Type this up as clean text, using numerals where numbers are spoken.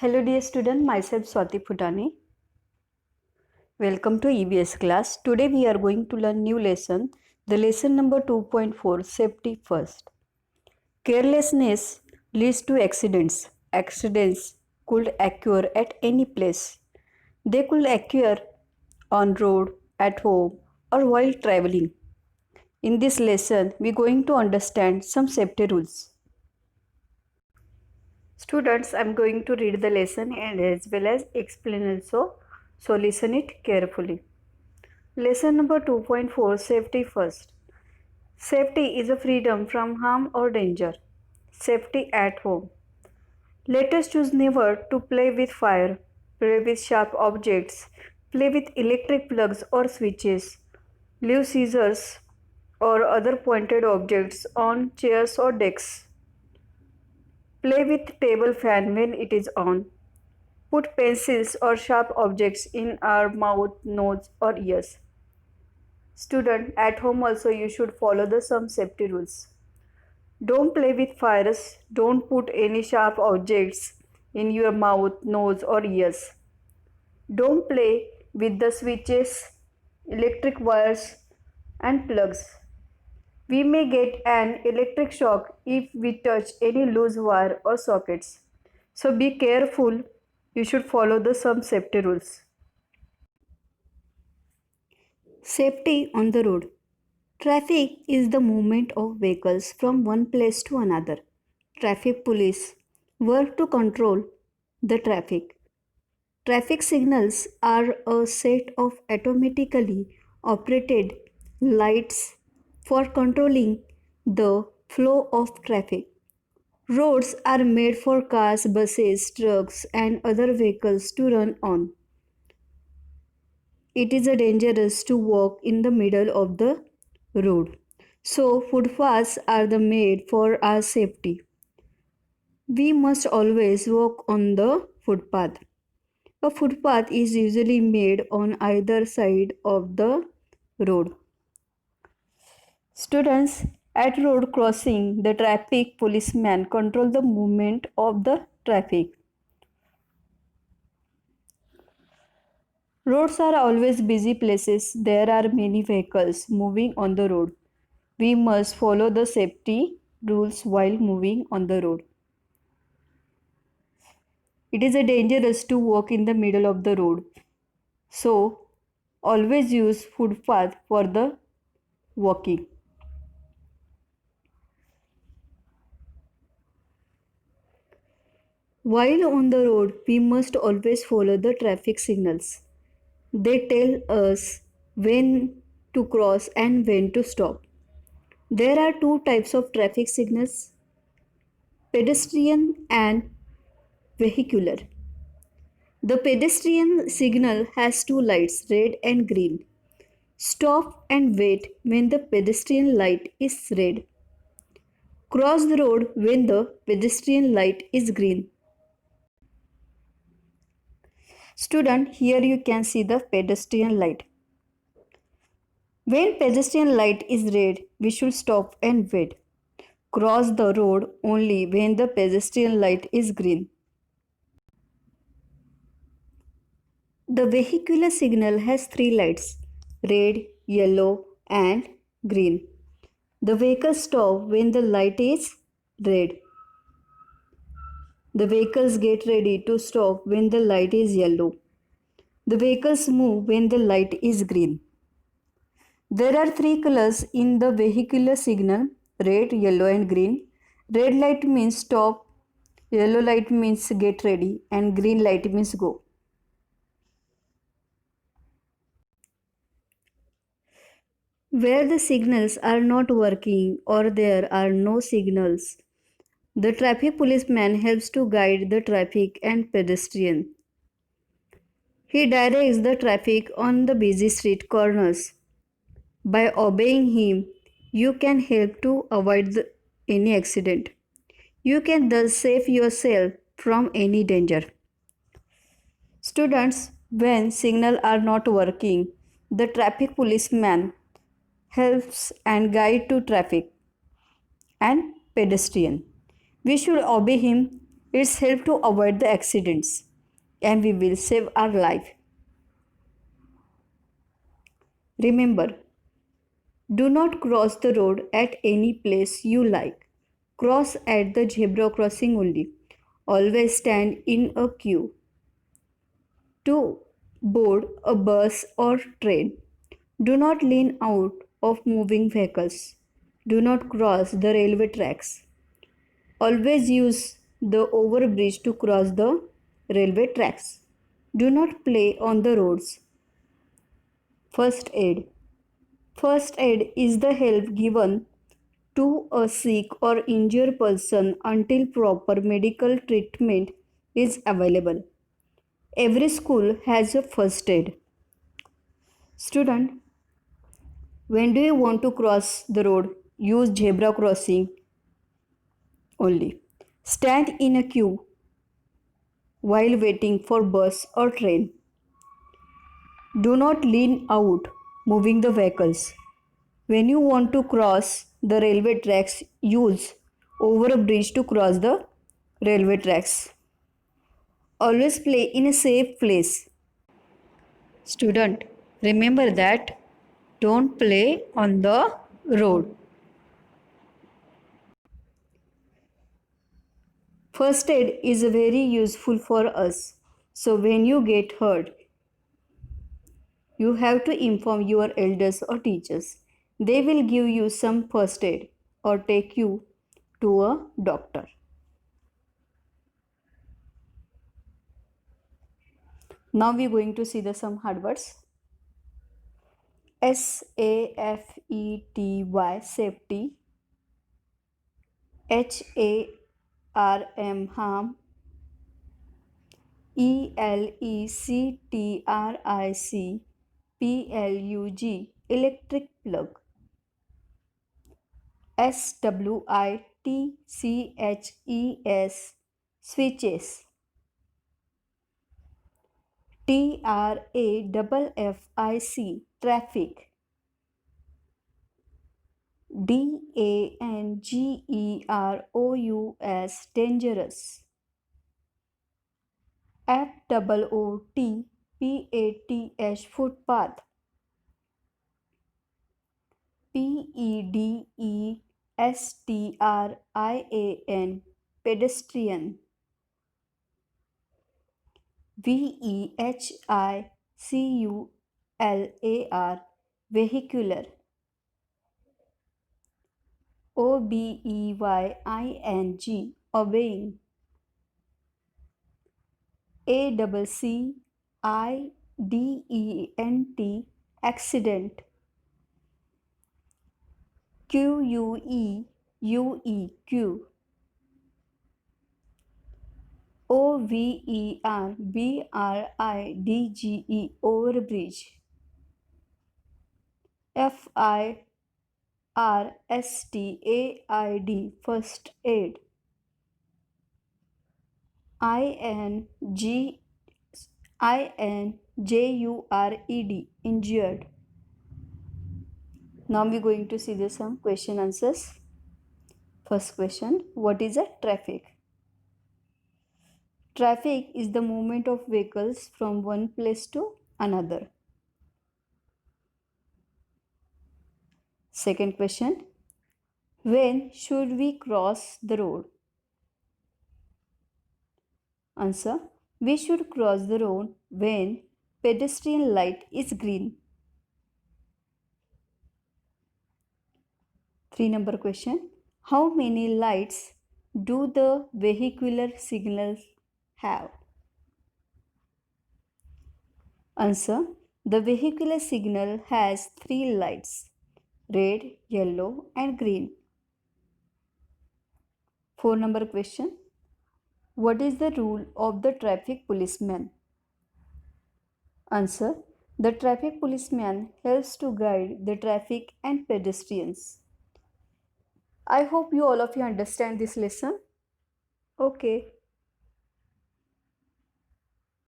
Hello dear student, myself Swati Phutani. Welcome to EBS class. Today we are going to learn new lesson. The lesson number 2.4, Safety First. Carelessness leads to accidents. Accidents could occur at any place. They could occur on road, at home or while traveling. In this lesson, we are going to understand some safety rules. Students, I am going to read the lesson and as well as explain also. So listen it carefully. Lesson number 2.4, Safety First. Safety is a freedom from harm or danger. Safety at home. Let us choose never to play with fire, play with sharp objects, play with electric plugs or switches, leave scissors or other pointed objects on chairs or desks. Play with table fan when it is on. Put pencils or sharp objects in our mouth, nose or ears. Student, at home also you should follow the some safety rules. Don't play with fires. Don't put any sharp objects in your mouth, nose or ears. Don't play with the switches, electric wires and plugs. We may get an electric shock if we touch any loose wire or sockets. So be careful. You should follow the some safety rules. Safety on the road. Traffic is the movement of vehicles from one place to another. Traffic police work to control the traffic. Traffic signals are a set of automatically operated lights for controlling the flow of traffic. Roads are made for cars, buses, trucks, and other vehicles to run on. It is dangerous to walk in the middle of the road. So, footpaths are made for our safety. We must always walk on the footpath. A footpath is usually made on either side of the road. Students, at road crossing, the traffic policeman control the movement of the traffic. Roads are always busy places. There are many vehicles moving on the road. We must follow the safety rules while moving on the road. It is dangerous to walk in the middle of the road. So, always use footpath for the walking. While on the road, we must always follow the traffic signals. They tell us when to cross and when to stop. There are two types of traffic signals, pedestrian and vehicular. The pedestrian signal has two lights, red and green. Stop and wait when the pedestrian light is red. Cross the road when the pedestrian light is green. Student, here you can see the pedestrian light. When pedestrian light is red, we should stop and wait. Cross the road only when the pedestrian light is green. The vehicular signal has three lights, red, yellow and green. The vehicles stop when the light is red. The vehicles get ready to stop when the light is yellow. The vehicles move when the light is green. There are three colors in the vehicular signal, red, yellow and green. Red light means stop, yellow light means get ready and green light means go. Where the signals are not working or there are no signals, the traffic policeman helps to guide the traffic and pedestrian. He directs the traffic on the busy street corners. By obeying him, you can help to avoid any accident. You can thus save yourself from any danger. Students, when signals are not working, the traffic policeman helps and guide to traffic and pedestrian. We should obey him It's help to avoid the accidents and we will save our life. Remember, do not cross the road at any place you like. Cross at the zebra crossing only. Always stand in a queue to board a bus or train. Do not lean out of moving vehicles. Do not cross the railway tracks. Always use the overbridge to cross the railway tracks. Do not play on the roads. First aid. First aid is the help given to a sick or injured person until proper medical treatment is available. Every school has a first aid. Student, when do you want to cross the road? Use zebra crossing only. Stand in a queue while waiting for bus or train. Do not lean out moving the vehicles. When you want to cross the railway tracks, use over a bridge to cross the railway tracks. Always play in a safe place. Student, remember that don't play on the road. First aid is very useful for us. So when you get hurt, you have to inform your elders or teachers. They will give you some first aid or take you to a doctor. Now we are going to see the some hard words. SAFETY safety, HARM harm, ELECTRIC electric plug, SWITCHES switches, TRAFFIC traffic, DANGEROUS dangerous, FOOTPATH footpath, PEDESTRIAN pedestrian, VEHICULAR vehicular, OBEYING obeying, ACCIDENT accident, QUEUEQ, OVERBRIDGE overbridge, FIRSTAID first aid, INJURED injured. Now we are going to see some question answers. First question, what is a traffic? Traffic is the movement of vehicles from one place to another. Second question, when should we cross the road? Answer, we should cross the road when pedestrian light is green. 3 question, how many lights do the vehicular signals have? Answer, the vehicular signal has 3 lights, red, yellow and green. 4 question, what is the role of the traffic policeman? Answer, the traffic policeman helps to guide the traffic and pedestrians. I hope all of you understand this lesson. Okay.